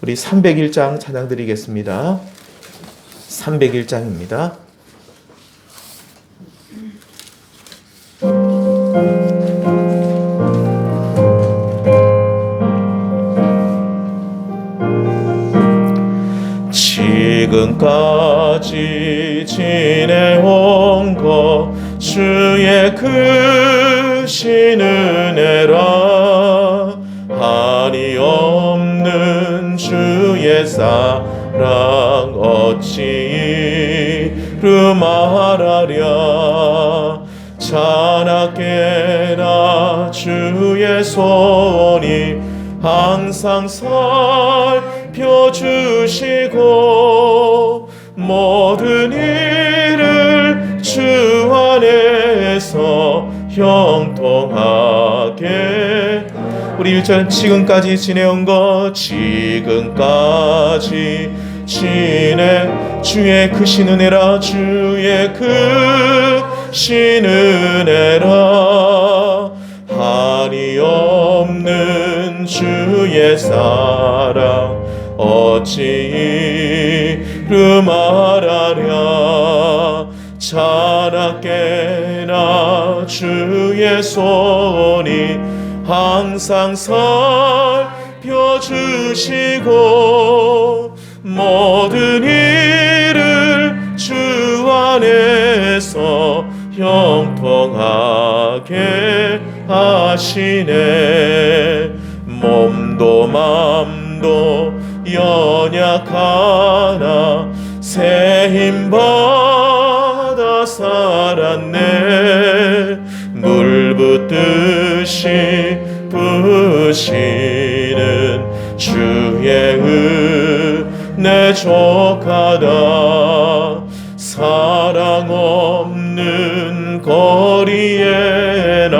우리 301장 찬양 드리겠습니다. 301장입니다. 지금까지 지내온 것 주의 크신 은혜라. 한이 없는 주의 사랑 어찌 이루 말하랴. 자나깨나 주의 손이 항상 살펴주시고 모든 일을 주 안에서 형통하게. 우리 1절 지금까지 지내온 것 지금까지 주의 크신 은혜라. 주의 크신 은혜라. 한이 없는 주의 사랑 어찌 이루 말하랴. 자나깨나 주의 손이 항상 살펴주시고 모든 일을 주 안에서 형통하게 하시네. 몸도 맘도 연약하나 새 힘 받아 살았네. 물 붓듯이 부시는 주의 은혜 족하다. 사랑 없는 거리에나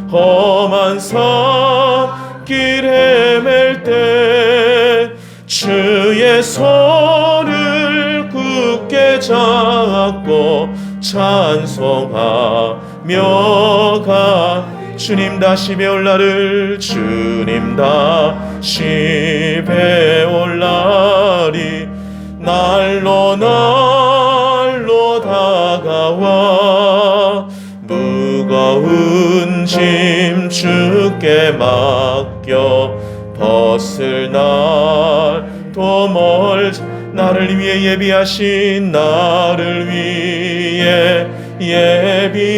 험한 산길 헤맬 때 주의 손을 굳게 잡고 찬송하며 가. 주님 다시 배울 날을 주님 다시 배울 날이 날로 날로 다가와. 무거운 짐 주께 맡겨 벗을 날도 멀지. 나를 위해 예비하신 나를 위해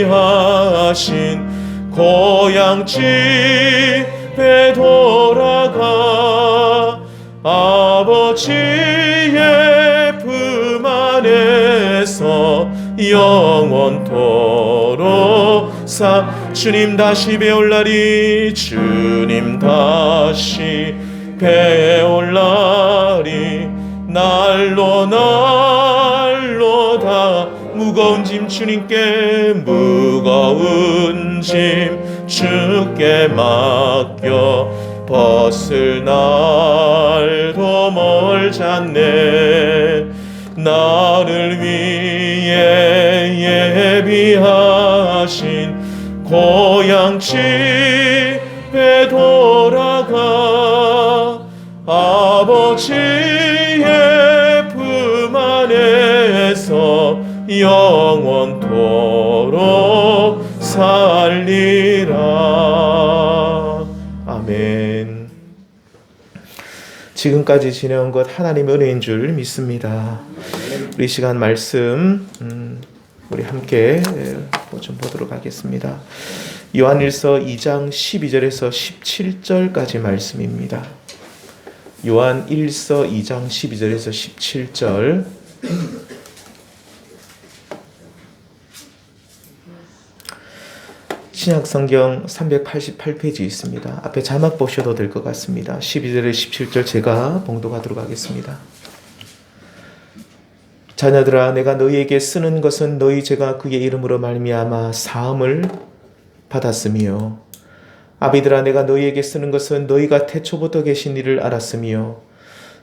예비하신 고향 집에 돌아가. 아버지의 품 안에서 영원토록 주님 다시 배울 날이 주님 다시 배울 날이 날로 날로 다. 무거운 짐 주님께 무거운 짐 주께 맡겨 벗을 날도 멀지 않네. 나를 위해 예비하신 고향 집에 돌아가. 아버지의 품 안에서 영원토록 살리라. 아멘. 지금까지 지내온 것 하나님의 은혜인 줄 믿습니다. 우리 시간 말씀 우리 함께 좀 보도록 하겠습니다. 요한일서 2장 12절에서 17절까지 말씀입니다. 요한일서 2장 12절에서 17절. 신약성경 388페이지 있습니다. 앞에 자막 보셔도 될 것 같습니다. 12절에 17절 제가 봉독하도록 하겠습니다. 자녀들아, 내가 너희에게 쓰는 것은 너희 죄가 그의 이름으로 말미암아 사함을 받았으며, 아비들아, 내가 너희에게 쓰는 것은 너희가 태초부터 계신 이를 알았으며,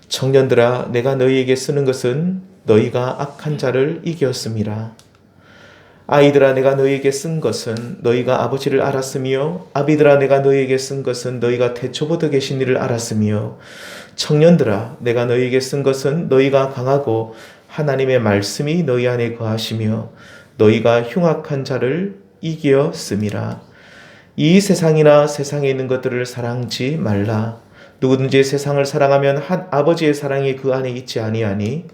청년들아, 내가 너희에게 쓰는 것은 너희가 악한 자를 이겼음이라. 아이들아, 내가 너희에게 쓴 것은 너희가 아버지를 알았으며, 아비들아, 내가 너희에게 쓴 것은 너희가 태초부터 계신 이를 알았으며, 청년들아, 내가 너희에게 쓴 것은 너희가 강하고 하나님의 말씀이 너희 안에 거하시며 너희가 흉악한 자를 이기었음이라. 이 세상이나 세상에 있는 것들을 사랑지 말라. 누구든지 세상을 사랑하면 아버지의 사랑이 그 안에 있지 아니하니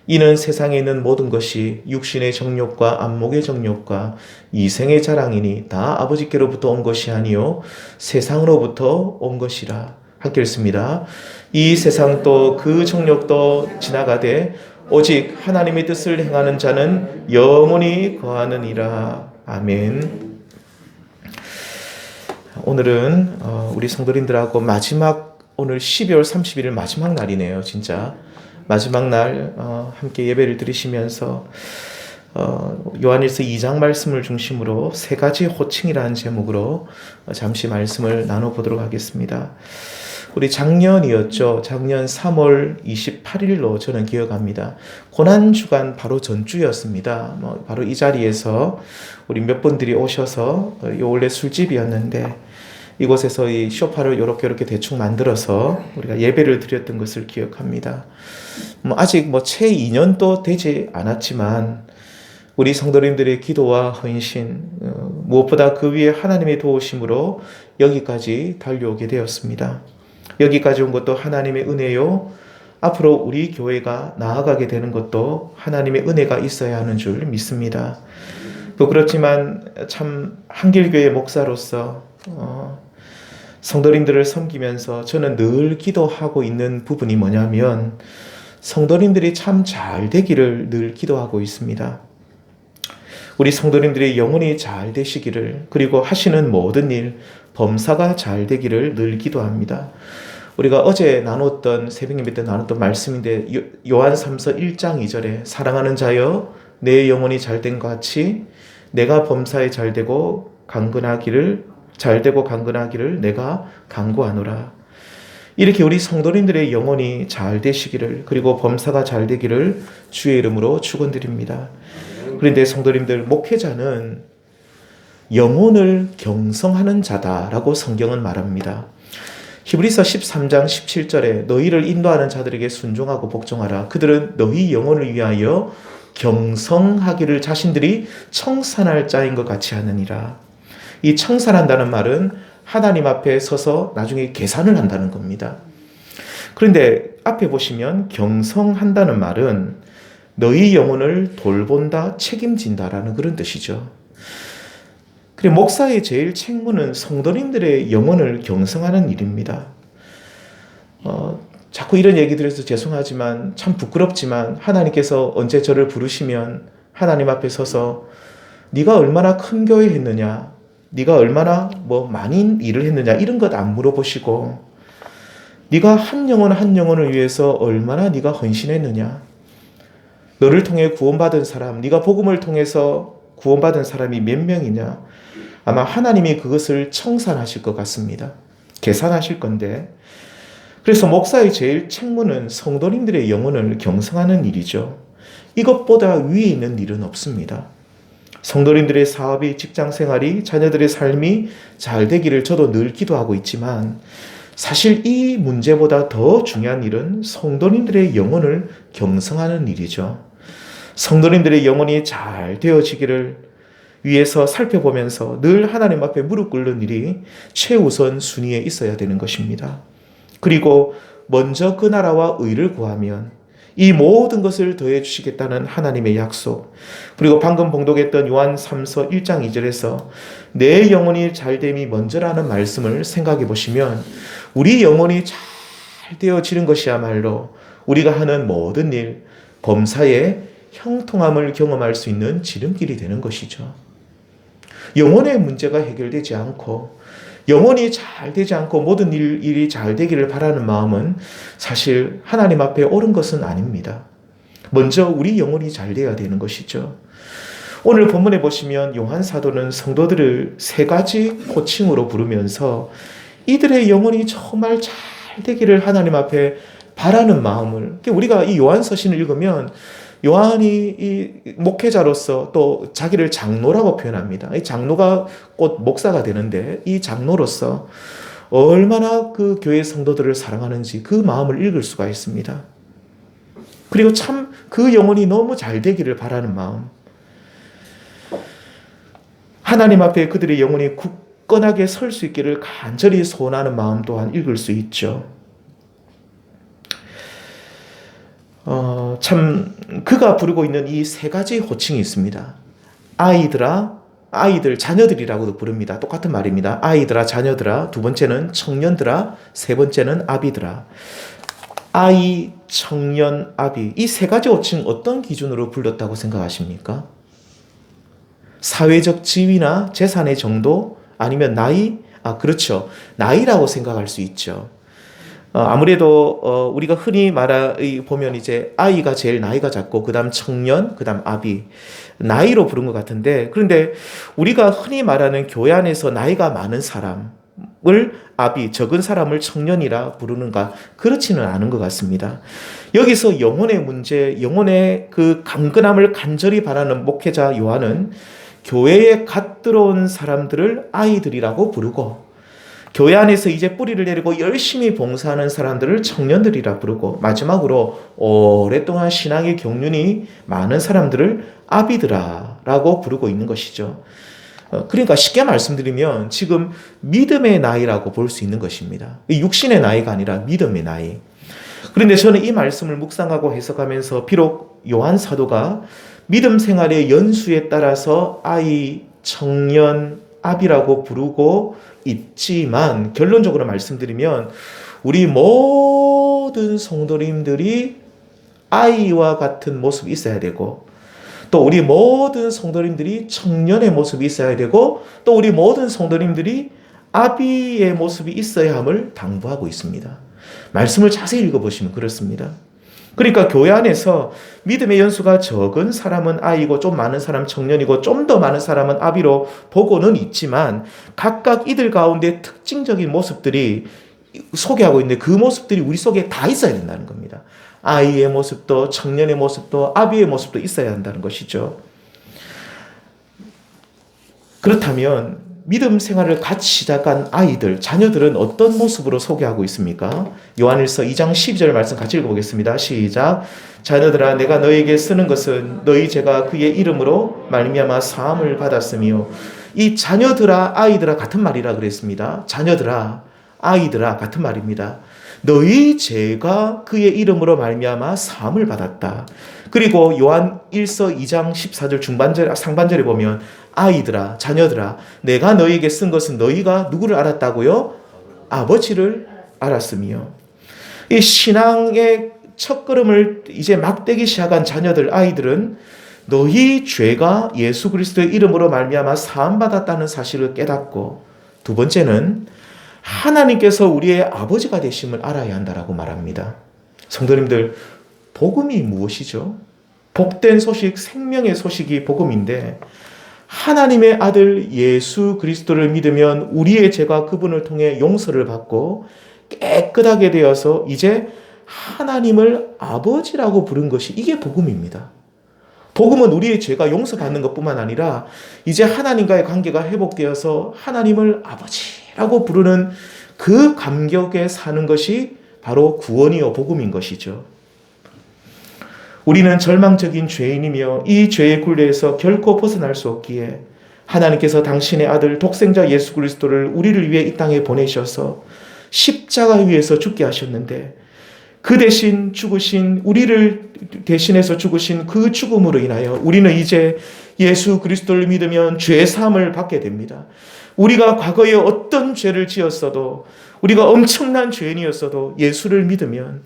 이는 세상에 있는 모든 것이 육신의 정욕과 안목의 정욕과 이생의 자랑이니 다 아버지께로부터 온 것이 아니요 세상으로부터 온 것이라. 함께 읽습니다. 이 세상도 그 정욕도 지나가되 오직 하나님의 뜻을 행하는 자는 영원히 거하느니라. 아멘. 오늘은 우리 성도님들하고 오늘 12월 31일 마지막 날이네요. 진짜 마지막 날 함께 예배를 드리시면서 요한일서 2장 말씀을 중심으로 세 가지 호칭이라는 제목으로 잠시 말씀을 나눠보도록 하겠습니다. 우리 작년이었죠. 작년 3월 28일로 저는 기억합니다. 고난주간 바로 전주였습니다. 바로 이 자리에서 우리 몇 분들이 오셔서 원래 술집이었는데 이곳에서 이 소파를 이렇게 대충 만들어서 우리가 예배를 드렸던 것을 기억합니다. 아직 채 2년도 되지 않았지만 우리 성도님들의 기도와 헌신, 무엇보다 그 위에 하나님의 도우심으로 여기까지 달려오게 되었습니다. 여기까지 온 것도 하나님의 은혜요. 앞으로 우리 교회가 나아가게 되는 것도 하나님의 은혜가 있어야 하는 줄 믿습니다. 또 그렇지만 참 한길교회 목사로서 성도님들을 섬기면서 저는 늘 기도하고 있는 부분이 뭐냐면 성도님들이 참 잘 되기를 늘 기도하고 있습니다. 우리 성도님들이 영혼이 잘 되시기를, 그리고 하시는 모든 일, 범사가 잘 되기를 늘 기도합니다. 우리가 어제 새벽 예배 때 나눴던 말씀인데 요한 3서 1장 2절에 사랑하는 자여 내 영혼이 잘된 것 같이 내가 범사에 잘되고 강건하기를 내가 간구하노라. 이렇게 우리 성도님들의 영혼이 잘 되시기를, 그리고 범사가 잘 되기를 주의 이름으로 축원드립니다. 그런데 성도님들, 목회자는 영혼을 경성하는 자다라고 성경은 말합니다. 히브리서 13장 17절에 너희를 인도하는 자들에게 순종하고 복종하라. 그들은 너희 영혼을 위하여 경성하기를 자신들이 청산할 자인 것 같이 하느니라. 이 청산한다는 말은 하나님 앞에 서서 나중에 계산을 한다는 겁니다. 그런데 앞에 보시면 경성한다는 말은 너희 영혼을 돌본다, 책임진다라는 그런 뜻이죠. 그리고 목사의 제일 책무는 성도님들의 영혼을 경성하는 일입니다. 자꾸 이런 얘기 드려서 죄송하지만 참 부끄럽지만 하나님께서 언제 저를 부르시면 하나님 앞에 서서 네가 얼마나 큰 교회 했느냐, 네가 얼마나 많이 일을 했느냐 이런 것 안 물어보시고 네가 한 영혼을 위해서 얼마나 네가 헌신했느냐, 너를 통해 구원받은 사람, 네가 복음을 통해서 구원받은 사람이 몇 명이냐, 아마 하나님이 그것을 청산하실 것 같습니다. 계산하실 건데, 그래서 목사의 제일 책무는 성도님들의 영혼을 경성하는 일이죠. 이것보다 위에 있는 일은 없습니다. 성도님들의 사업이, 직장생활이, 자녀들의 삶이 잘 되기를 저도 늘 기도하고 있지만 사실 이 문제보다 더 중요한 일은 성도님들의 영혼을 경성하는 일이죠. 성도님들의 영혼이 잘 되어지기를 위해서 살펴보면서 늘 하나님 앞에 무릎 꿇는 일이 최우선 순위에 있어야 되는 것입니다. 그리고 먼저 그 나라와 의를 구하면 이 모든 것을 더해 주시겠다는 하나님의 약속, 그리고 방금 봉독했던 요한 3서 1장 2절에서 내 영혼이 잘됨이 먼저라는 말씀을 생각해 보시면 우리 영혼이 잘 되어지는 것이야말로 우리가 하는 모든 일, 범사의 형통함을 경험할 수 있는 지름길이 되는 것이죠. 영혼의 문제가 해결되지 않고 영혼이 잘 되지 않고 모든 일이 잘 되기를 바라는 마음은 사실 하나님 앞에 옳은 것은 아닙니다. 먼저 우리 영혼이 잘 돼야 되는 것이죠. 오늘 본문에 보시면 요한 사도는 성도들을 세 가지 호칭으로 부르면서 이들의 영혼이 정말 잘 되기를 하나님 앞에 바라는 마음을, 우리가 이 요한 서신을 읽으면 요한이 이 목회자로서 또 자기를 장로라고 표현합니다. 이 장로가 곧 목사가 되는데 이 장로로서 얼마나 그 교회 성도들을 사랑하는지 그 마음을 읽을 수가 있습니다. 그리고 참 그 영혼이 너무 잘 되기를 바라는 마음, 하나님 앞에 그들의 영혼이 굳건하게 설 수 있기를 간절히 소원하는 마음 또한 읽을 수 있죠. 참 그가 부르고 있는 이 세 가지 호칭이 있습니다. 아이들아, 아이들, 자녀들이라고도 부릅니다. 똑같은 말입니다. 아이들아, 자녀들아. 두 번째는 청년들아. 세 번째는 아비들아. 아이, 청년, 아비. 이 세 가지 호칭 어떤 기준으로 불렀다고 생각하십니까? 사회적 지위나 재산의 정도? 아니면 나이? 그렇죠. 나이라고 생각할 수 있죠. 아무래도 우리가 흔히 보면 이제 아이가 제일 나이가 작고 그다음 청년, 그다음 아비, 나이로 부른 것 같은데, 그런데 우리가 흔히 말하는 교회 안에서 나이가 많은 사람을 아비, 적은 사람을 청년이라 부르는가? 그렇지는 않은 것 같습니다. 여기서 영혼의 문제, 영혼의 그 강건함을 간절히 바라는 목회자 요한은 교회에 갓 들어온 사람들을 아이들이라고 부르고, 교회 안에서 이제 뿌리를 내리고 열심히 봉사하는 사람들을 청년들이라 부르고, 마지막으로 오랫동안 신앙의 경륜이 많은 사람들을 아비들아라고 부르고 있는 것이죠. 그러니까 쉽게 말씀드리면 지금 믿음의 나이라고 볼 수 있는 것입니다. 육신의 나이가 아니라 믿음의 나이. 그런데 저는 이 말씀을 묵상하고 해석하면서 비록 요한 사도가 믿음 생활의 연수에 따라서 아이, 청년, 아비라고 부르고 있지만, 결론적으로 말씀드리면 우리 모든 성도님들이 아이와 같은 모습이 있어야 되고, 또 우리 모든 성도님들이 청년의 모습이 있어야 되고, 또 우리 모든 성도님들이 아비의 모습이 있어야 함을 당부하고 있습니다. 말씀을 자세히 읽어보시면 그렇습니다. 그러니까 교회 안에서 믿음의 연수가 적은 사람은 아이고, 좀 많은 사람 청년이고, 좀 더 많은 사람은 아비로 보고는 있지만, 각각 이들 가운데 특징적인 모습들이 소개하고 있는데 그 모습들이 우리 속에 다 있어야 된다는 겁니다. 아이의 모습도 청년의 모습도 아비의 모습도 있어야 한다는 것이죠. 그렇다면 믿음 생활을 같이 시작한 아이들, 자녀들은 어떤 모습으로 소개하고 있습니까? 요한일서 2장 12절 말씀 같이 읽어보겠습니다. 시작. 자녀들아, 내가 너에게 쓰는 것은 너희 죄가 그의 이름으로 말미암아 사함을 받았으며. 이 자녀들아, 아이들아 같은 말이라 그랬습니다. 자녀들아, 아이들아 같은 말입니다. 너희 죄가 그의 이름으로 말미암아 사함을 받았다. 그리고 요한 1서 2장 14절 상반절에 보면 아이들아, 자녀들아, 내가 너희에게 쓴 것은 너희가 누구를 알았다고요? 아버지를 알았으며. 이 신앙의 첫걸음을 이제 막 떼기 시작한 자녀들, 아이들은 너희 죄가 예수 그리스도의 이름으로 말미암아 사함 받았다는 사실을 깨닫고, 두 번째는 하나님께서 우리의 아버지가 되심을 알아야 한다라고 말합니다. 성도님들, 복음이 무엇이죠? 복된 소식, 생명의 소식이 복음인데, 하나님의 아들 예수 그리스도를 믿으면 우리의 죄가 그분을 통해 용서를 받고 깨끗하게 되어서 이제 하나님을 아버지라고 부른 것이, 이게 복음입니다. 복음은 우리의 죄가 용서받는 것뿐만 아니라 이제 하나님과의 관계가 회복되어서 하나님을 아버지라고 부르는 그 감격에 사는 것이 바로 구원이요 복음인 것이죠. 우리는 절망적인 죄인이며 이 죄의 굴레에서 결코 벗어날 수 없기에 하나님께서 당신의 아들 독생자 예수 그리스도를 우리를 위해 이 땅에 보내셔서 십자가 위에서 죽게 하셨는데, 그 대신 죽으신, 우리를 대신해서 죽으신 그 죽음으로 인하여 우리는 이제 예수 그리스도를 믿으면 죄 사함을 받게 됩니다. 우리가 과거에 어떤 죄를 지었어도, 우리가 엄청난 죄인이었어도 예수를 믿으면,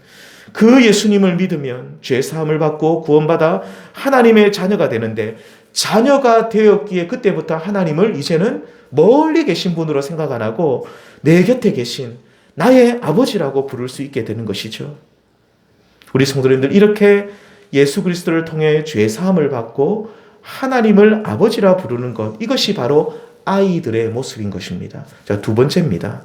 그 예수님을 믿으면 죄 사함을 받고 구원받아 하나님의 자녀가 되는데, 자녀가 되었기에 그때부터 하나님을 이제는 멀리 계신 분으로 생각 안 하고 내 곁에 계신 나의 아버지라고 부를 수 있게 되는 것이죠. 우리 성도님들, 이렇게 예수 그리스도를 통해 죄 사함을 받고 하나님을 아버지라 부르는 것, 이것이 바로 아이들의 모습인 것입니다. 자, 두 번째입니다.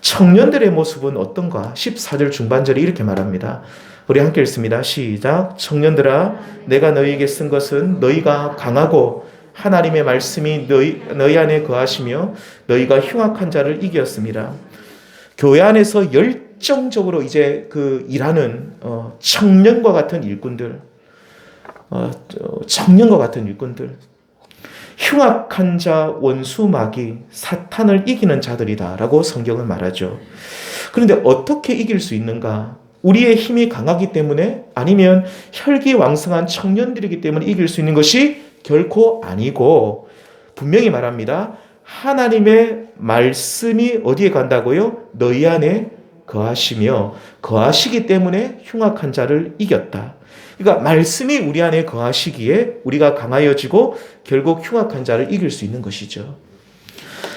청년들의 모습은 어떤가? 14절 중반절에 이렇게 말합니다. 우리 함께 읽습니다. 시작. 청년들아, 내가 너희에게 쓴 것은 너희가 강하고 하나님의 말씀이 너희 안에 거하시며 너희가 흉악한 자를 이겼습니다. 교회 안에서 열정적으로 이제 그 일하는 청년과 같은 일꾼들, 청년과 같은 일꾼들, 흉악한 자, 원수, 마귀, 사탄을 이기는 자들이다라고 성경은 말하죠. 그런데 어떻게 이길 수 있는가? 우리의 힘이 강하기 때문에, 아니면 혈기왕성한 청년들이기 때문에 이길 수 있는 것이 결코 아니고, 분명히 말합니다. 하나님의 말씀이 어디에 간다고요? 너희 안에 거하시며 거하시기 때문에 흉악한 자를 이겼다. 그러니까 말씀이 우리 안에 거하시기에 우리가 강하여지고 결국 흉악한 자를 이길 수 있는 것이죠.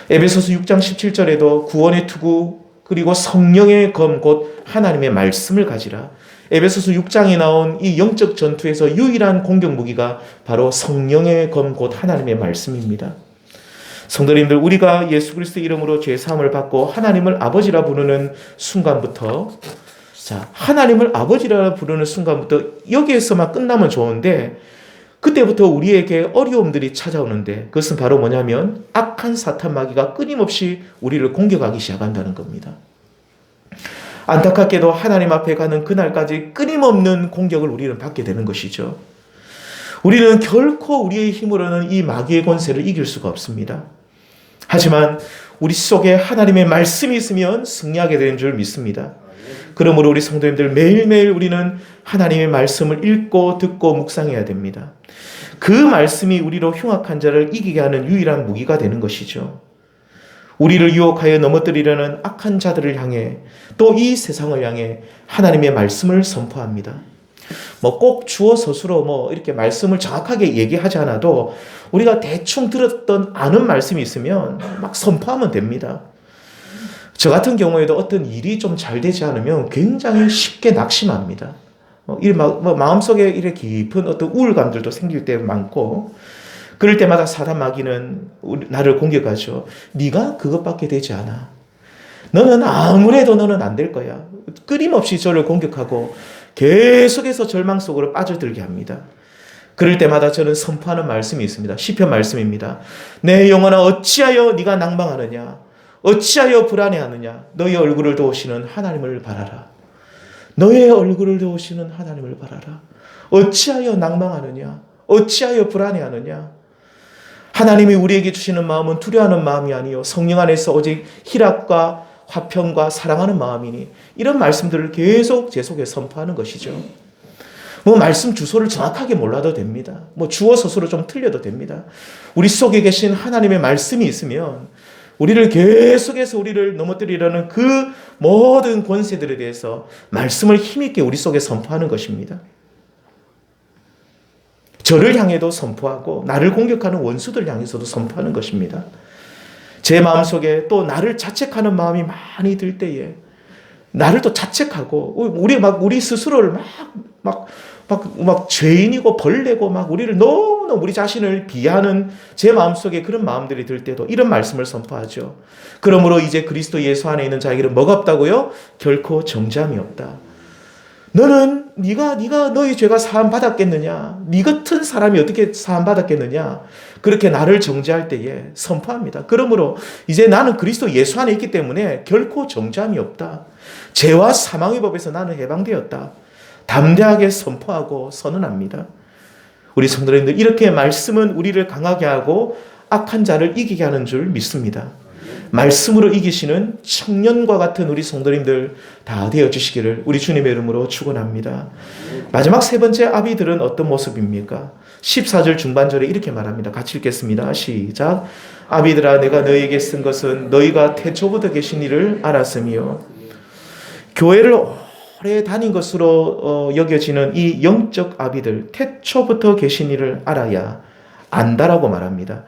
에베소서 6장 17절에도 구원의 투구 그리고 성령의 검 곧 하나님의 말씀을 가지라. 에베소서 6장에 나온 이 영적 전투에서 유일한 공격 무기가 바로 성령의 검 곧 하나님의 말씀입니다. 성도님들, 우리가 예수 그리스도의 이름으로 죄 사함을 받고 하나님을 아버지라 부르는 순간부터, 하나님을 아버지라 부르는 순간부터 여기에서만 끝나면 좋은데, 그때부터 우리에게 어려움들이 찾아오는데, 그것은 바로 뭐냐면 악한 사탄 마귀가 끊임없이 우리를 공격하기 시작한다는 겁니다. 안타깝게도 하나님 앞에 가는 그날까지 끊임없는 공격을 우리는 받게 되는 것이죠. 우리는 결코 우리의 힘으로는 이 마귀의 권세를 이길 수가 없습니다. 하지만 우리 속에 하나님의 말씀이 있으면 승리하게 되는 줄 믿습니다. 그러므로 우리 성도님들, 매일매일 우리는 하나님의 말씀을 읽고 듣고 묵상해야 됩니다. 그 말씀이 우리로 흉악한 자를 이기게 하는 유일한 무기가 되는 것이죠. 우리를 유혹하여 넘어뜨리려는 악한 자들을 향해, 또 이 세상을 향해 하나님의 말씀을 선포합니다. 꼭 주어 서술로 이렇게 말씀을 정확하게 얘기하지 않아도 우리가 대충 들었던 아는 말씀이 있으면 막 선포하면 됩니다. 저 같은 경우에도 어떤 일이 좀 잘 되지 않으면 굉장히 쉽게 낙심합니다. 마음속에 이렇게 깊은 어떤 우울감들도 생길 때 많고, 그럴 때마다 사단 마귀는 나를 공격하죠. 네가 그것밖에 되지 않아. 너는 아무래도 너는 안 될 거야. 끊임없이 저를 공격하고 계속해서 절망 속으로 빠져들게 합니다. 그럴 때마다 저는 선포하는 말씀이 있습니다. 시편 말씀입니다. 내 영혼아 어찌하여 네가 낭망하느냐, 어찌하여 불안해하느냐. 너의 얼굴을 도우시는 하나님을 바라라. 너의 얼굴을 도우시는 하나님을 바라라. 어찌하여 낭망하느냐, 어찌하여 불안해하느냐. 하나님이 우리에게 주시는 마음은 두려워하는 마음이 아니요 성령 안에서 오직 희락과 화평과 사랑하는 마음이니, 이런 말씀들을 계속 제 속에 선포하는 것이죠. 말씀 주소를 정확하게 몰라도 됩니다. 주어 서술로 좀 틀려도 됩니다. 우리 속에 계신 하나님의 말씀이 있으면 우리를 계속해서 우리를 넘어뜨리려는 그 모든 권세들에 대해서 말씀을 힘있게 우리 속에 선포하는 것입니다. 저를 향해도 선포하고 나를 공격하는 원수들 향해서도 선포하는 것입니다. 제 마음속에 또 나를 자책하는 마음이 많이 들 때에 나를 또 자책하고 우리 스스로를 막 죄인이고 벌레고 우리를 너무나 우리 자신을 비하는 제 마음속에 그런 마음들이 들 때도 이런 말씀을 선포하죠. 그러므로 이제 그리스도 예수 안에 있는 자에게는 뭐가 없다고요? 결코 정죄함이 없다. 네가 너희 죄가 사함 받았겠느냐? 네 같은 사람이 어떻게 사함 받았겠느냐? 그렇게 나를 정죄할 때에 선포합니다. 그러므로 이제 나는 그리스도 예수 안에 있기 때문에 결코 정죄함이 없다. 죄와 사망의 법에서 나는 해방되었다. 담대하게 선포하고 선언합니다. 우리 성도님들, 이렇게 말씀은 우리를 강하게 하고 악한 자를 이기게 하는 줄 믿습니다. 말씀으로 이기시는 청년과 같은 우리 성도님들 다 되어주시기를 우리 주님의 이름으로 축원합니다. 마지막 세 번째 아비들은 어떤 모습입니까? 14절 중반절에 이렇게 말합니다. 같이 읽겠습니다. 시작. 아비들아, 내가 너희에게 쓴 것은 너희가 태초부터 계신 이를 알았으며. 교회를 오래 다닌 것으로 여겨지는 이 영적 아비들, 태초부터 계신 이를 알아야 안다라고 말합니다.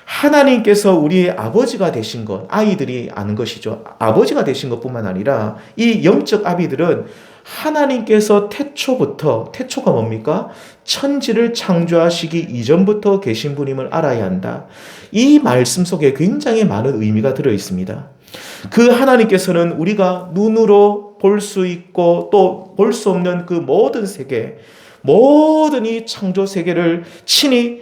하나님께서 우리의 아버지가 되신 것, 아이들이 아는 것이죠. 아버지가 되신 것뿐만 아니라 이 영적 아비들은 하나님께서 태초가 뭡니까? 천지를 창조하시기 이전부터 계신 분임을 알아야 한다. 이 말씀 속에 굉장히 많은 의미가 들어 있습니다. 그 하나님께서는 우리가 눈으로 볼 수 있고 또 볼 수 없는 그 모든 세계, 모든 이 창조 세계를 친히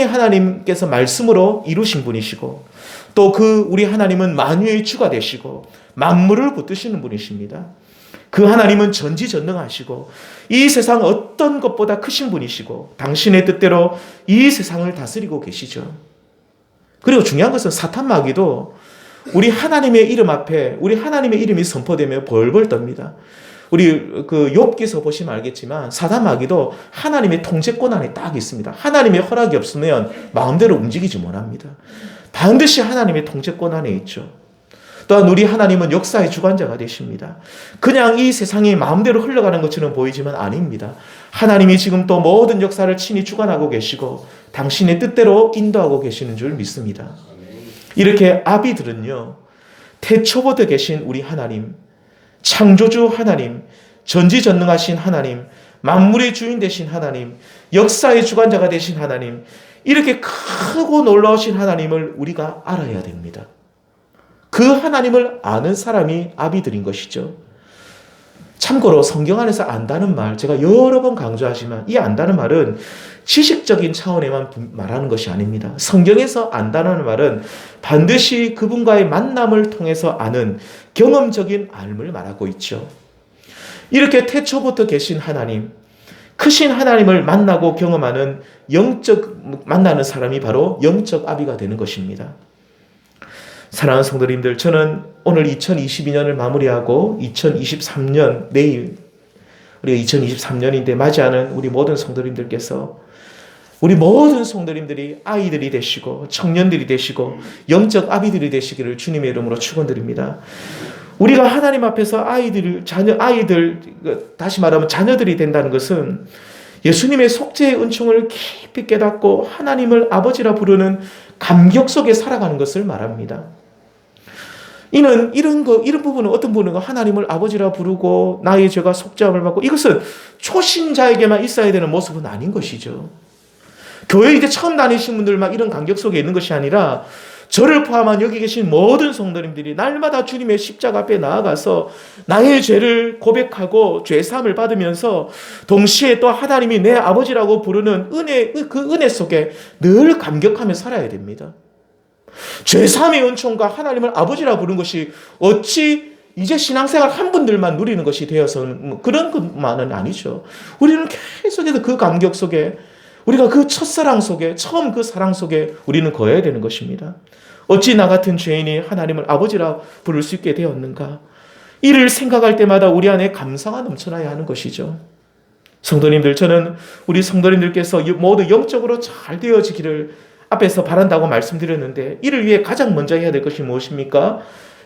하나님께서 말씀으로 이루신 분이시고, 또 우리 하나님은 만유의 주가 되시고 만물을 붙드시는 분이십니다. 그 하나님은 전지전능하시고 이 세상 어떤 것보다 크신 분이시고 당신의 뜻대로 이 세상을 다스리고 계시죠. 그리고 중요한 것은 사탄 마귀도 우리 하나님의 이름 앞에 우리 하나님의 이름이 선포되면 벌벌 떱니다. 우리 그 욥기서 보시면 알겠지만 사탄 마귀도 하나님의 통제권 안에 딱 있습니다. 하나님의 허락이 없으면 마음대로 움직이지 못합니다. 반드시 하나님의 통제권 안에 있죠. 또한 우리 하나님은 역사의 주관자가 되십니다. 그냥 이 세상이 마음대로 흘러가는 것처럼 보이지만 아닙니다. 하나님이 지금 또 모든 역사를 친히 주관하고 계시고 당신의 뜻대로 인도하고 계시는 줄 믿습니다. 이렇게 아비들은요, 태초부터 계신 우리 하나님, 창조주 하나님, 전지전능하신 하나님, 만물의 주인 되신 하나님, 역사의 주관자가 되신 하나님, 이렇게 크고 놀라우신 하나님을 우리가 알아야 됩니다. 그 하나님을 아는 사람이 아비들인 것이죠. 참고로 성경 안에서 안다는 말, 제가 여러 번 강조하지만 이 안다는 말은 지식적인 차원에만 말하는 것이 아닙니다. 성경에서 안다는 말은 반드시 그분과의 만남을 통해서 아는 경험적인 알을 말하고 있죠. 이렇게 태초부터 계신 하나님, 크신 하나님을 만나고 경험하는 만나는 사람이 바로 영적 아비가 되는 것입니다. 사랑하는 성도님들, 저는 오늘 2022년을 마무리하고 2023년 내일 우리가 2023년인데 맞이하는 우리 모든 성도님들께서 우리 모든 성도님들이 아이들이 되시고 청년들이 되시고 영적 아비들이 되시기를 주님의 이름으로 축원드립니다. 우리가 하나님 앞에서 다시 말하면 자녀들이 된다는 것은 예수님의 속죄의 은총을 깊이 깨닫고 하나님을 아버지라 부르는 감격 속에 살아가는 것을 말합니다. 이런 부분은 어떤 분은 하나님을 아버지라 부르고 나의 죄가 속죄함을 받고 이것은 초신자에게만 있어야 되는 모습은 아닌 것이죠. 교회 이제 처음 다니신 분들만 이런 감격 속에 있는 것이 아니라 저를 포함한 여기 계신 모든 성도님들이 날마다 주님의 십자가 앞에 나아가서 나의 죄를 고백하고 죄사함을 받으면서 동시에 또 하나님이 내 아버지라고 부르는 그 은혜 속에 늘 감격하며 살아야 됩니다. 죄사함의 은총과 하나님을 아버지라 부르는 것이 어찌 이제 신앙생활 한 분들만 누리는 것이 되어서 그런 것만은 아니죠. 우리는 계속해서 그 감격 속에 우리가 그 첫사랑 속에 처음 그 사랑 속에 우리는 거해야 되는 것입니다. 어찌 나 같은 죄인이 하나님을 아버지라 부를 수 있게 되었는가? 이를 생각할 때마다 우리 안에 감사가 넘쳐나야 하는 것이죠. 성도님들, 저는 우리 성도님들께서 모두 영적으로 잘 되어지기를 앞에서 바란다고 말씀드렸는데 이를 위해 가장 먼저 해야 될 것이 무엇입니까?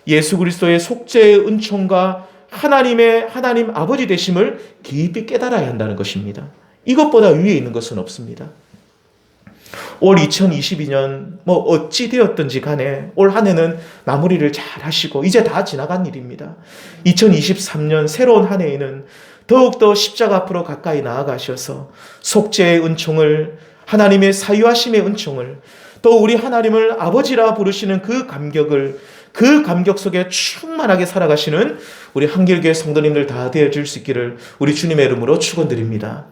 예수 그리스도의 속죄의 은총과 하나님 아버지 되심을 깊이 깨달아야 한다는 것입니다. 이것보다 위에 있는 것은 없습니다. 올 2022년 어찌 되었든지 간에 올 한 해는 마무리를 잘 하시고 이제 다 지나간 일입니다. 2023년 새로운 한 해에는 더욱더 십자가 앞으로 가까이 나아가셔서 속죄의 은총을 하나님의 사유하심의 은총을 또 우리 하나님을 아버지라 부르시는 그 감격 속에 충만하게 살아가시는 우리 한길교회 성도님들 다 되어질 수 있기를 우리 주님의 이름으로 축원드립니다.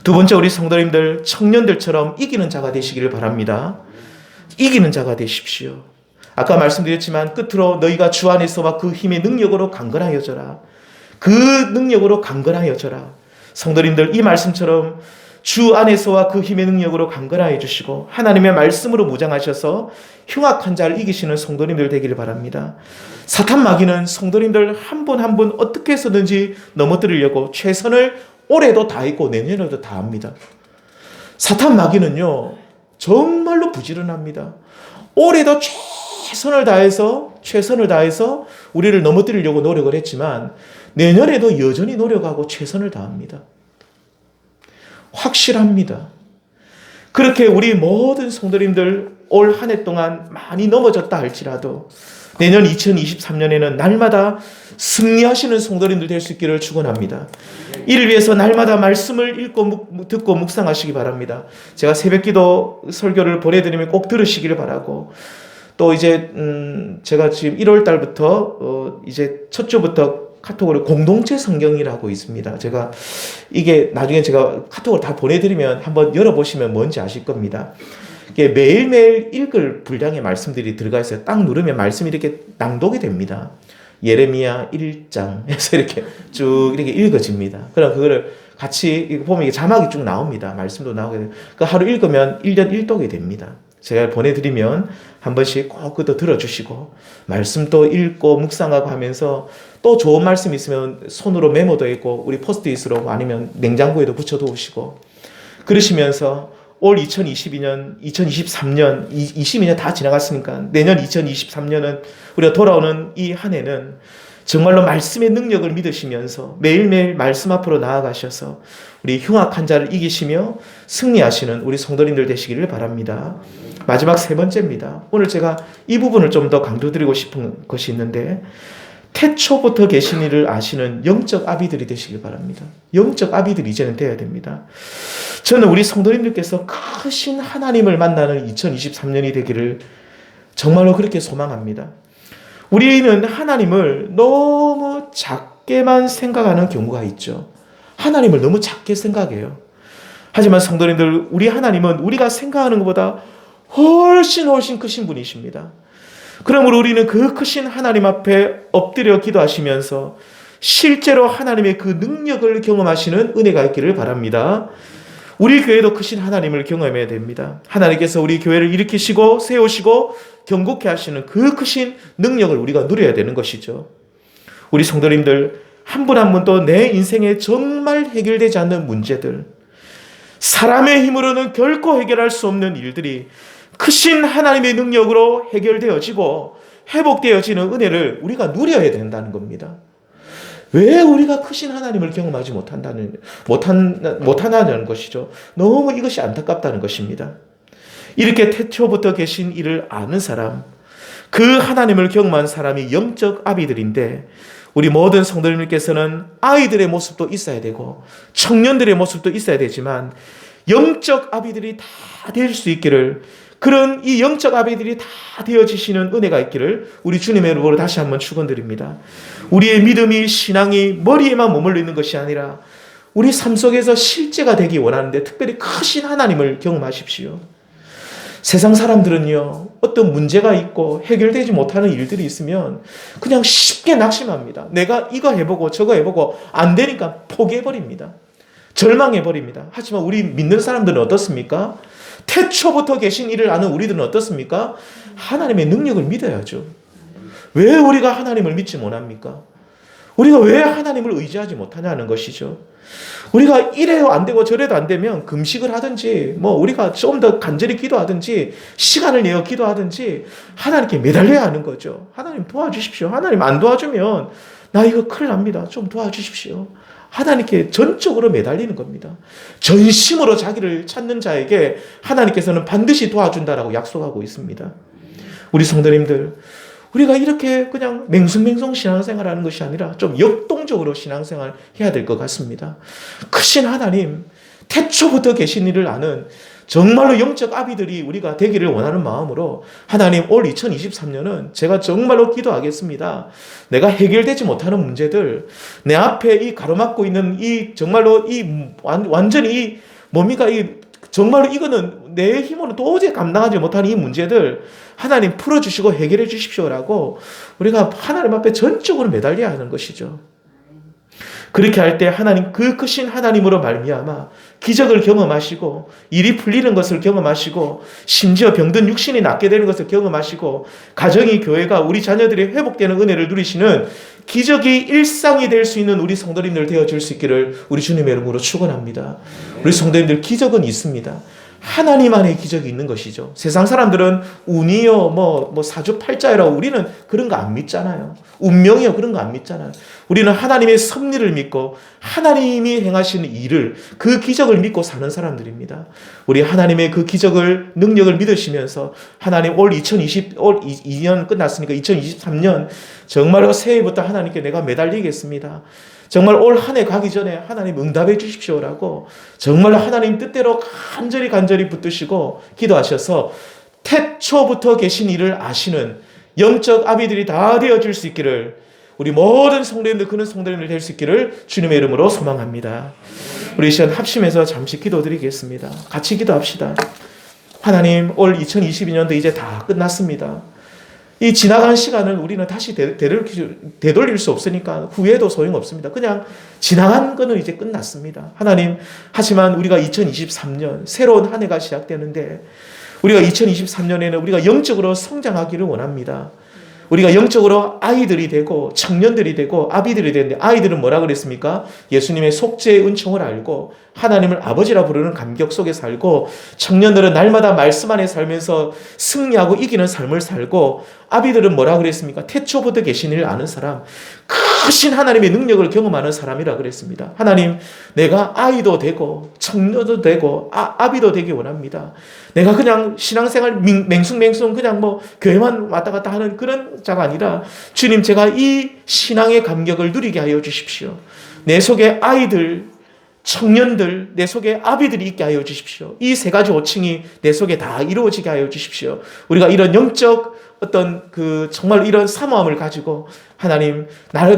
두 번째, 우리 성도님들 청년들처럼 이기는 자가 되시기를 바랍니다. 이기는 자가 되십시오. 아까 말씀드렸지만 끝으로 너희가 주 안에서와 그 힘의 능력으로 강건하여져라. 그 능력으로 강건하여져라. 성도님들, 이 말씀처럼 주 안에서와 그 힘의 능력으로 강건하여 주시고 하나님의 말씀으로 무장하셔서 흉악한 자를 이기시는 성도님들 되기를 바랍니다. 사탄 마귀는 성도님들 한 분 한 분 어떻게 해서든지 넘어뜨리려고 최선을 올해도 다했고 내년에도 다합니다. 사탄 마귀는요 정말로 부지런합니다. 올해도 최선을 다해서 우리를 넘어뜨리려고 노력을 했지만 내년에도 여전히 노력하고 최선을 다합니다. 확실합니다. 그렇게 우리 모든 성도님들 올 한 해 동안 많이 넘어졌다 할지라도 내년 2023년에는 날마다 승리하시는 성도님들 될 수 있기를 축원합니다. 이를 위해서 날마다 말씀을 읽고 듣고 묵상하시기 바랍니다. 제가 새벽기도 설교를 보내드리면 꼭 들으시기를 바라고 또 이제 제가 지금 1월 달부터 이제 첫 주부터 카톡으로 공동체 성경이라고 있습니다. 제가 이게 나중에 제가 카톡을 다 보내드리면 한번 열어보시면 뭔지 아실 겁니다. 이게 매일매일 읽을 분량의 말씀들이 들어가 있어요. 딱 누르면 말씀이 이렇게 낭독이 됩니다. 예레미야 1장에서 이렇게 쭉 이렇게 읽어집니다. 그럼 그거를 같이 보면 이게 자막이 쭉 나옵니다. 말씀도 나오게 돼요. 그 하루 읽으면 1년 1독이 됩니다. 제가 보내드리면 한 번씩 꼭 그것도 들어주시고 말씀도 읽고 묵상하고 하면서 또 좋은 말씀 있으면 손으로 메모도 있고 우리 포스트잇으로 아니면 냉장고에도 붙여두시고 그러시면서 올 2022년, 2023년, 22년 다 지나갔으니까 내년 2023년은 우리가 돌아오는 이 한 해는 정말로 말씀의 능력을 믿으시면서 매일매일 말씀 앞으로 나아가셔서 우리 흉악한 자를 이기시며 승리하시는 우리 성도님들 되시기를 바랍니다. 마지막 세 번째입니다. 오늘 제가 이 부분을 좀 더 강조드리고 싶은 것이 있는데 태초부터 계신 이를 아시는 영적 아비들이 되시길 바랍니다. 영적 아비들이 이제는 되어야 됩니다. 저는 우리 성도님들께서 크신 하나님을 만나는 2023년이 되기를 정말로 그렇게 소망합니다. 우리는 하나님을 너무 작게만 생각하는 경우가 있죠. 하나님을 너무 작게 생각해요. 하지만 성도님들, 우리 하나님은 우리가 생각하는 것보다 훨씬 크신 분이십니다. 그러므로 우리는 그 크신 하나님 앞에 엎드려 기도하시면서 실제로 하나님의 그 능력을 경험하시는 은혜가 있기를 바랍니다. 우리 교회도 크신 하나님을 경험해야 됩니다. 하나님께서 우리 교회를 일으키시고 세우시고 경고케 하시는 그 크신 능력을 우리가 누려야 되는 것이죠. 우리 성도님들 한 분 한 분도 내 인생에 정말 해결되지 않는 문제들, 사람의 힘으로는 결코 해결할 수 없는 일들이 크신 하나님의 능력으로 해결되어지고 회복되어지는 은혜를 우리가 누려야 된다는 겁니다. 왜 우리가 크신 하나님을 경험하지 못한다는 것이죠. 너무 이것이 안타깝다는 것입니다. 이렇게 태초부터 계신 이를 아는 사람, 그 하나님을 경험한 사람이 영적 아비들인데 우리 모든 성도님께서는 아이들의 모습도 있어야 되고 청년들의 모습도 있어야 되지만 영적 아비들이 다 될 수 있기를, 그런 이 영적 아비들이 다 되어지시는 은혜가 있기를 우리 주님의 이름으로 다시 한번 축원드립니다. 우리의 믿음이, 신앙이 머리에만 머물러 있는 것이 아니라 우리 삶 속에서 실제가 되기 원하는데 특별히 크신 하나님을 경험하십시오. 세상 사람들은요, 어떤 문제가 있고 해결되지 못하는 일들이 있으면 그냥 쉽게 낙심합니다. 내가 이거 해보고 저거 해보고 안 되니까 포기해버립니다. 절망해버립니다. 하지만 우리 믿는 사람들은 어떻습니까? 태초부터 계신 이를 아는 우리들은 어떻습니까? 하나님의 능력을 믿어야죠. 왜 우리가 하나님을 믿지 못합니까? 우리가 왜 하나님을 의지하지 못하냐는 것이죠. 우리가 이래도 안 되고 저래도 안 되면 금식을 하든지 우리가 좀 더 간절히 기도하든지 시간을 내어 기도하든지 하나님께 매달려야 하는 거죠. 하나님 도와주십시오. 하나님 안 도와주면 나 이거 큰일 납니다. 좀 도와주십시오. 하나님께 전적으로 매달리는 겁니다. 전심으로 자기를 찾는 자에게 하나님께서는 반드시 도와준다라고 약속하고 있습니다. 우리 성도님들, 우리가 이렇게 그냥 맹숭맹숭 신앙생활하는 것이 아니라 좀 역동적으로 신앙생활 해야 될 것 같습니다. 크신 하나님, 태초부터 계신 이를 아는 정말로 영적 아비들이 우리가 되기를 원하는 마음으로 하나님, 올 2023년은 제가 정말로 기도하겠습니다. 내가 해결되지 못하는 문제들, 내 앞에 이 가로막고 있는 이 정말로 이 완전히 이 뭡니까? 이 정말로 이거는 내 힘으로 도저히 감당하지 못하는 이 문제들 하나님 풀어주시고 해결해 주십시오라고 우리가 하나님 앞에 전적으로 매달려야 하는 것이죠. 그렇게 할 때 하나님, 그 크신 하나님으로 말미암아 기적을 경험하시고 일이 풀리는 것을 경험하시고 심지어 병든 육신이 낫게 되는 것을 경험하시고 가정이, 교회가, 우리 자녀들이 회복되는 은혜를 누리시는 기적이 일상이 될 수 있는 우리 성도님들 되어줄 수 있기를 우리 주님의 이름으로 축원합니다. 우리 성도님들, 기적은 있습니다. 하나님 안에 기적이 있는 것이죠. 세상 사람들은 운이요, 사주팔자라고 우리는 그런 거 안 믿잖아요. 운명이요, 그런 거 안 믿잖아요. 우리는 하나님의 섭리를 믿고 하나님이 행하시는 일을, 그 기적을 믿고 사는 사람들입니다. 우리 하나님의 그 기적을, 능력을 믿으시면서 하나님, 올 2년 끝났으니까 2023년 정말로 새해부터 하나님께 내가 매달리겠습니다. 정말 올 한 해 가기 전에 하나님 응답해 주십시오라고 정말로 하나님 뜻대로 간절히 붙드시고 기도하셔서 태초부터 계신 이를 아시는 영적 아비들이 다 되어줄 수 있기를, 우리 모든 성도님들, 그런 성도님들 될 수 있기를 주님의 이름으로 소망합니다. 우리 이 시간 합심해서 잠시 기도드리겠습니다. 같이 기도합시다. 하나님, 올 2022년도 이제 다 끝났습니다. 이 지나간 시간을 우리는 다시 되돌릴 수 없으니까 후회도 소용없습니다. 그냥 지나간 거는 이제 끝났습니다. 하나님, 하지만 우리가 2023년 새로운 한 해가 시작되는데 우리가 2023년에는 우리가 영적으로 성장하기를 원합니다. 우리가 영적으로 아이들이 되고 청년들이 되고 아비들이 되는데, 아이들은 뭐라 그랬습니까? 예수님의 속죄의 은총을 알고 하나님을 아버지라 부르는 감격 속에 살고, 청년들은 날마다 말씀 안에 살면서 승리하고 이기는 삶을 살고, 아비들은 뭐라 그랬습니까? 태초부터 계신 이를 아는 사람, 크신 하나님의 능력을 경험하는 사람이라 그랬습니다. 하나님, 내가 아이도 되고 청년도 되고 아비도 되기 원합니다. 내가 그냥 신앙생활 맹숭맹숭 그냥 뭐 교회만 왔다 갔다 하는 그런 자가 아니라, 주님, 제가 이 신앙의 감격을 누리게 하여 주십시오. 내 속에 아이들, 청년들, 내 속에 아비들이 있게 하여 주십시오. 이 세 가지 호칭이 내 속에 다 이루어지게 하여 주십시오. 우리가 이런 영적 어떤 정말 이런 사모함을 가지고, 하나님,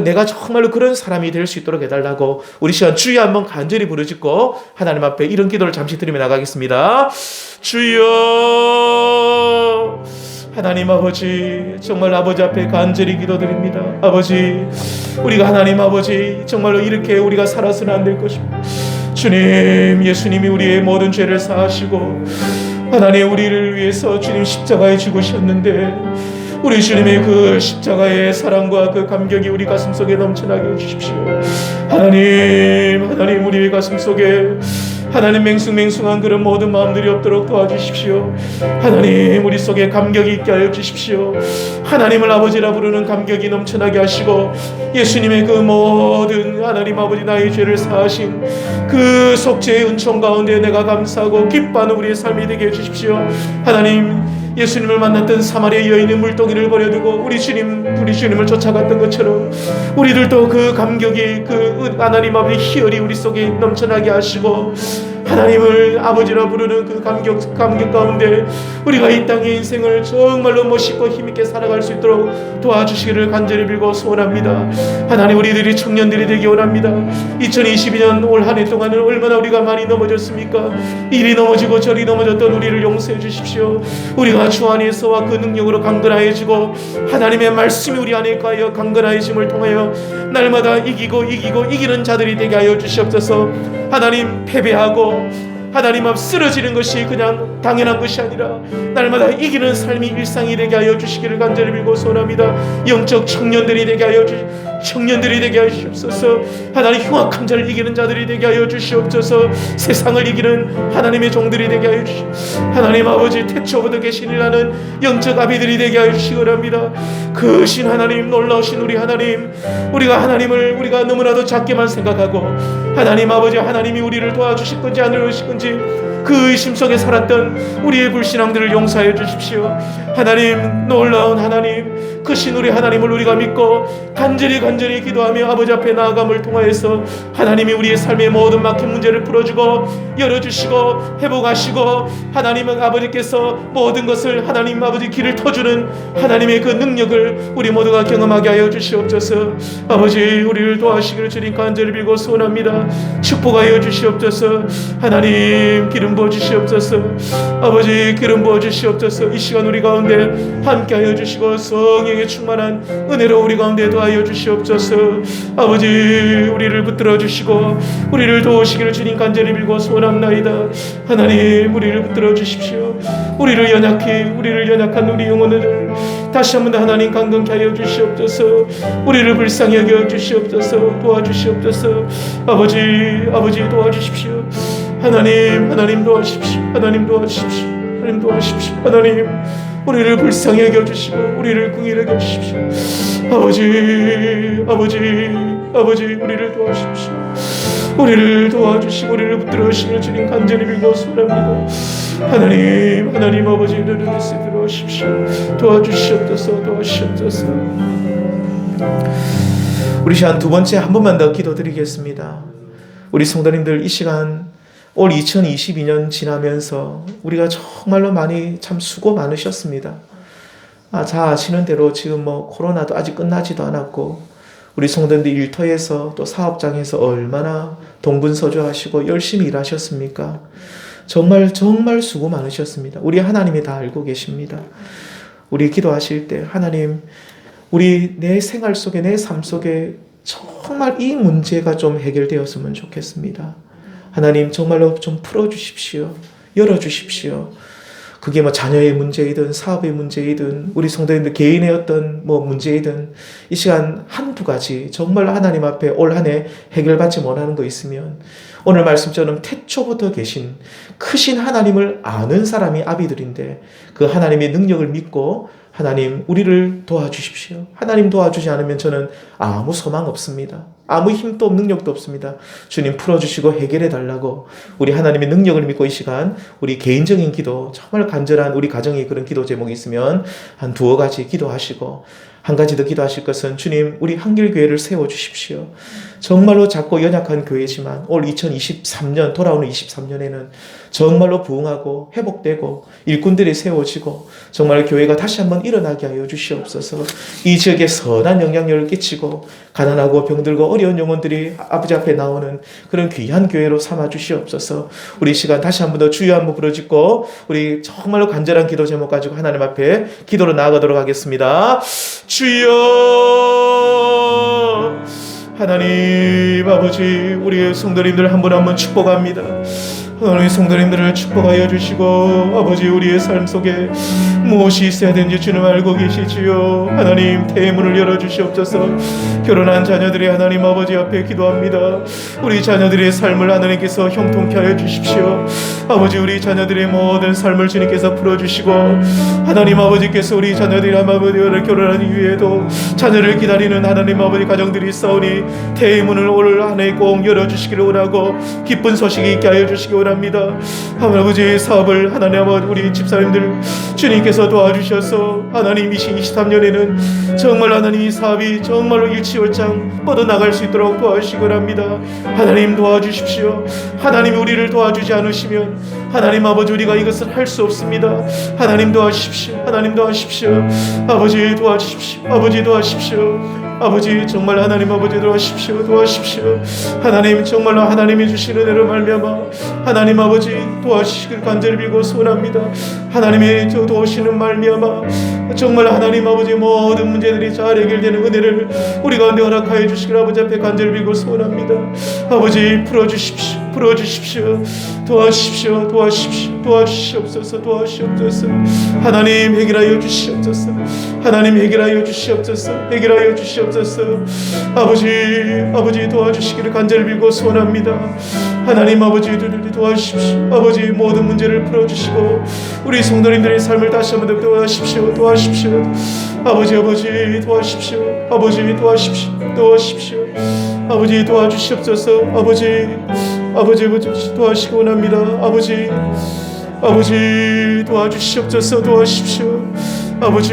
내가 정말로 그런 사람이 될 수 있도록 해달라고 우리 시간 주여 한번 간절히 부르짖고 하나님 앞에 이런 기도를 잠시 드리며 나가겠습니다. 주여, 하나님 아버지, 정말 아버지 앞에 간절히 기도드립니다. 아버지, 우리가 하나님 아버지 정말로 이렇게 우리가 살아서는 안 될 것입니다. 주님, 예수님이 우리의 모든 죄를 사하시고 하나님 우리를 위해서 주님 십자가에 죽으셨는데, 우리 주님의 그 십자가의 사랑과 그 감격이 우리 가슴 속에 넘쳐나게 해주십시오. 하나님, 우리의 가슴 속에 하나님 맹숭맹숭한 그런 모든 마음들이 없도록 도와주십시오. 하나님, 우리 속에 감격이 있게 하여 주십시오. 하나님을 아버지라 부르는 감격이 넘쳐나게 하시고, 예수님의 그 모든 하나님 아버지 나의 죄를 사하신 그 속죄의 은총 가운데 내가 감사하고 기뻐하는 우리의 삶이 되게 해주십시오. 하나님, 예수님을 만났던 사마리아 여인의 물동이를 버려두고 우리 주님을 쫓아갔던 것처럼 우리들도 그 감격이, 그 하나님 아버지 희열이 우리 속에 넘쳐나게 하시고, 하나님을 아버지라 부르는 그 감격 가운데 우리가 이 땅의 인생을 정말로 멋있고 힘있게 살아갈 수 있도록 도와주시기를 간절히 빌고 소원합니다. 하나님, 우리들이 청년들이 되기 원합니다. 2022년 올 한 해 동안은 얼마나 우리가 많이 넘어졌습니까? 이리 넘어지고 저리 넘어졌던 우리를 용서해 주십시오. 우리가 주 안에서와 그 능력으로 강건하여지고 하나님의 말씀이 우리 안에 가하여 강건하여짐을 통하여 날마다 이기는 자들이 되게 하여 주시옵소서. 하나님, 패배하고 하나님 앞 쓰러지는 것이 그냥 당연한 것이 아니라 날마다 이기는 삶이 일상이 되게 하여 주시기를 간절히 빌고 소원합니다. 영적 청년들이 되게 하여 주시옵소서. 하나님, 흉악한 자를 이기는 자들이 되게 하여 주시옵소서. 세상을 이기는 하나님의 종들이 되게 하여 주시옵소서. 하나님 아버지, 태초부터 계신 이라는 영적 아비들이 되게 하여 주시기 바랍니다. 그 신 하나님, 놀라우신 우리 하나님, 하나님을 우리가 너무나도 작게만 생각하고, 하나님 아버지, 하나님이 우리를 도와주실 건지 안 도와주실 건지 그 의심 속에 살았던 우리의 불신앙들을 용서해 주십시오. 하나님, 놀라운 하나님, 크신 우리 하나님을 우리가 믿고 간절히 기도하며 아버지 앞에 나아감을 통하여서 하나님이 우리의 삶의 모든 막힌 문제를 풀어주고 열어주시고 회복하시고, 하나님은 아버지께서 모든 것을 하나님 아버지 길을 터주는 하나님의 그 능력을 우리 모두가 경험하게 하여 주시옵소서. 아버지, 우리를 도와주시기를 주님 간절히 빌고 소원합니다. 축복하여 주시옵소서. 하나님, 기름 부어 주시옵소서. 아버지, 기름 부어 주시옵소서. 이 시간 우리 가운데 함께하여 주시고 성령의 충만한 은혜로 우리 가운데 도하여 주시옵소서. 아버지, 우리를 붙들어 주시고 우리를 도우시기를 주님 간절히 빌고 소원합나이다. 하나님, 우리를 붙들어 주십시오. 우리를 연약한 우리 영혼을 다시 한번 하나님 강건케 하여 주시옵소서. 우리를 불쌍히 여겨 주시옵소서. 도와주시옵소서. 아버지 도와주십시오. 하나님 도와주십시오. 하나님 우리를 불쌍히 여겨주시고 우리를 긍휼히 여겨주십시오. 아버지, 우리를 도와주십시오. 우리를 도와주시고 우리를 붙들어주시기를 주님 간절히 빌고 소원합니다. 하나님 아버지, 우리를 들어오십시오. 도와주시옵소서. 우리 시간 두 번째 한 번만 더 기도드리겠습니다. 우리 성도님들, 이 시간 올 2022년 지나면서 우리가 정말로 많이 참 수고 많으셨습니다. 잘 아시는 대로 지금 코로나도 아직 끝나지도 않았고, 우리 성도님들 일터에서 또 사업장에서 얼마나 동분서주하시고 열심히 일하셨습니까? 정말 수고 많으셨습니다. 우리 하나님이 다 알고 계십니다. 우리 기도하실 때 하나님, 우리 내 생활 속에, 내 삶 속에 정말 이 문제가 좀 해결되었으면 좋겠습니다. 하나님 정말로 좀 풀어주십시오. 열어주십시오. 그게 뭐 자녀의 문제이든 사업의 문제이든 우리 성도님들 개인의 어떤 뭐 문제이든 이 시간 한두 가지 정말 하나님 앞에 올 한 해 해결받지 못하는 거 있으면 오늘 말씀처럼 태초부터 계신 크신 하나님을 아는 사람이 아비들인데 그 하나님의 능력을 믿고 하나님 우리를 도와주십시오. 하나님 도와주지 않으면 저는 아무 소망 없습니다. 아무 힘도 없고 능력도 없습니다. 주님 풀어주시고 해결해 달라고 우리 하나님의 능력을 믿고 이 시간 우리 개인적인 기도 정말 간절한 우리 가정의 그런 기도 제목이 있으면 한 두어 가지 기도하시고 한 가지 더 기도하실 것은 주님 우리 한길교회를 세워주십시오. 정말로 작고 연약한 교회지만 올 2023년 돌아오는 23년에는 정말로 부흥하고 회복되고 일꾼들이 세워지고 정말 교회가 다시 한번 일어나게 하여 주시옵소서. 이 지역에 선한 영향력을 끼치고 가난하고 병들고 어려운 영혼들이 아버지 앞에 나오는 그런 귀한 교회로 삼아 주시옵소서. 우리 시간 다시 한번 더 주여 한번 부르짖고 우리 정말로 간절한 기도 제목 가지고 하나님 앞에 기도로 나아가도록 하겠습니다. 주여 하나님 아버지 우리의 성도님들 한 분 한 분 축복합니다. 하나님 성도님들을 축복하여 주시고 아버지 우리의 삶 속에 무엇이 있어야 되는지 주님 알고 계시지요. 하나님 대문을 열어주시옵소서. 결혼한 자녀들이 하나님 아버지 앞에 기도합니다. 우리 자녀들의 삶을 하나님께서 형통케 하여 주십시오. 아버지 우리 자녀들의 모든 삶을 주님께서 풀어주시고 하나님 아버지께서 우리 자녀들이 아버지를 결혼한 이후에도 자녀를 기다리는 하나님 아버지 가정들이 있사오니 대문을 올 한 해 꼭 열어주시기를 원하고 기쁜 소식이 있게 하여 주시기 원합니다. 아버지의 사업을 하나님 아버지 우리 집사님들 주님께서 도와주셔서 하나님 2023년에는 정말 하나님 이 사업이 정말로 일치월장 뻗어나갈 수 있도록 도와주시기 원합니다. 하나님 도와주십시오. 하나님이 우리를 도와주지 않으시면 하나님 아버지 우리가 이것을 할 수 없습니다. 하나님 도와주십시오. 하나님 도와주십시오. 아버지 도와주십시오. 아버지 도와주십시오. 아버지 정말 하나님 아버지 도와주십시오. 도와주십시오. 하나님 정말로 하나님이 주시는 은혜로 말미암아 하나님 아버지 도와주시길 간절히 빌고 소원합니다. 하나님의 도우시는 말미암아 정말 하나님 아버지 모든 문제들이 잘 해결되는 은혜를 우리 가운데 허락하여 주시길 아버지 앞에 간절히 빌고 소원합니다. 아버지 풀어주십시오. 풀어주십시오. 도와주십시오. 도와주십시오. 도와주시옵소서. 도와주시옵소서. 하나님 해결하여 주시옵소서. 하나님 해결하여 주시옵소서. 해결하여 주시옵소서. 아버지 도와주시기를 간절히 빌고 소원합니다. 하나님 아버지 도와주십시오. 아버지 모든 문제를 풀어주시고 우리 성도님들의 삶을 다시 한번 더 도와주십시오. 도와주십시오. 아버지 도와주십시오. 아버지 도와주십시오. 도와주십시오. 아버지 도와주시옵소서. 아버지 도와주시기 원합니다. 아버지 도와주시옵소서. 도와주십시오. 아버지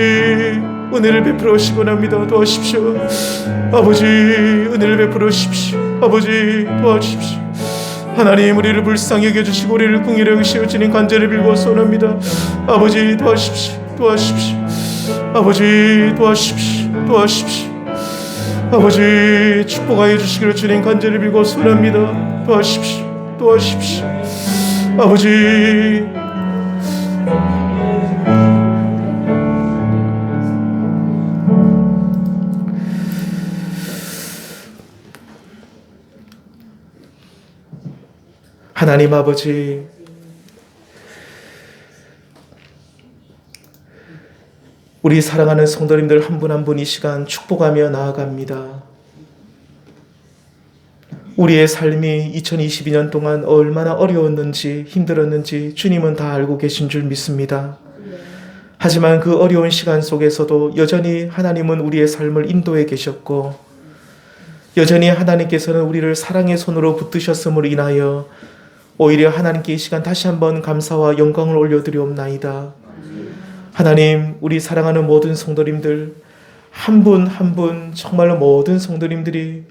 은혜를 베풀어 주시기 원합니다. 도와주십시오. 아버지 은혜를 베풀어 주십시오. 아버지 도와주십시오. 하나님 우리를 불쌍히 여겨주시고 우리를 긍휼히 여기시오 주님 간절히 빌고 소원합니다. 아버지 도와주십시오. 도와주십시오. 아버지 도와주십시오. 도와주십시오. 아버지 축복하여 주시기를 주님 간절히 빌고 소원합니다. 도와주십시오. 도와주십시오. 아버지 하나님 아버지 우리 사랑하는 성도님들 한 분 한 분 이 시간 축복하며 나아갑니다. 우리의 삶이 2022년 동안 얼마나 어려웠는지 힘들었는지 주님은 다 알고 계신 줄 믿습니다. 하지만 그 어려운 시간 속에서도 여전히 하나님은 우리의 삶을 인도해 계셨고 여전히 하나님께서는 우리를 사랑의 손으로 붙드셨음으로 인하여 오히려 하나님께 이 시간 다시 한번 감사와 영광을 올려드리옵나이다. 하나님 우리 사랑하는 모든 성도님들 한 분 한 분 정말로 모든 성도님들이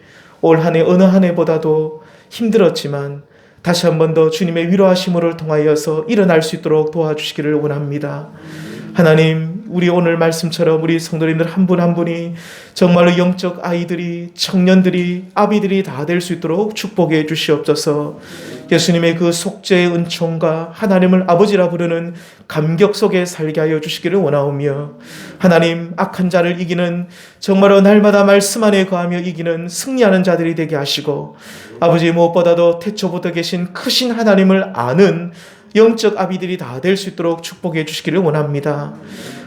올 한 해 어느 한 해보다도 힘들었지만 다시 한 번 더 주님의 위로하심을 통하여서 일어날 수 있도록 도와주시기를 원합니다. 하나님 우리 오늘 말씀처럼 우리 성도님들 한 분 한 분이 정말로 영적 아이들이, 청년들이, 아비들이 다 될 수 있도록 축복해 주시옵소서. 예수님의 그 속죄의 은총과 하나님을 아버지라 부르는 감격 속에 살게 하여 주시기를 원하오며, 하나님 악한 자를 이기는, 정말로 날마다 말씀 안에 거하며 이기는 승리하는 자들이 되게 하시고, 아버지 무엇보다도 태초부터 계신 크신 하나님을 아는 영적 아비들이 다 될 수 있도록 축복해 주시기를 원합니다.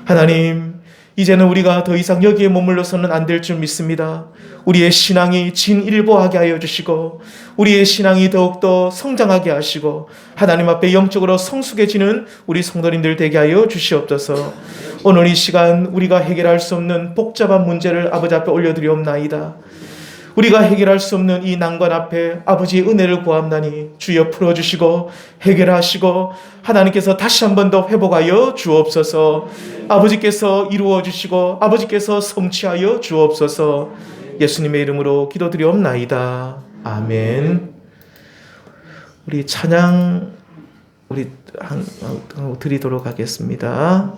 하나님, 이제는 우리가 더 이상 여기에 머물러서는 안 될 줄 믿습니다. 우리의 신앙이 진일보하게 하여 주시고, 우리의 신앙이 더욱더 성장하게 하시고, 하나님 앞에 영적으로 성숙해지는 우리 성도님들 되게 하여 주시옵소서. 오늘 이 시간 우리가 해결할 수 없는 복잡한 문제를 아버지 앞에 올려드리옵나이다. 우리가 해결할 수 없는 이 난관 앞에 아버지의 은혜를 구함나니 주여 풀어주시고 해결하시고, 하나님께서 다시 한 번 더 회복하여 주옵소서. 아버지께서 이루어주시고 아버지께서 성취하여 주옵소서. 예수님의 이름으로 기도드리옵나이다. 아멘. 우리 찬양 드리도록 하겠습니다.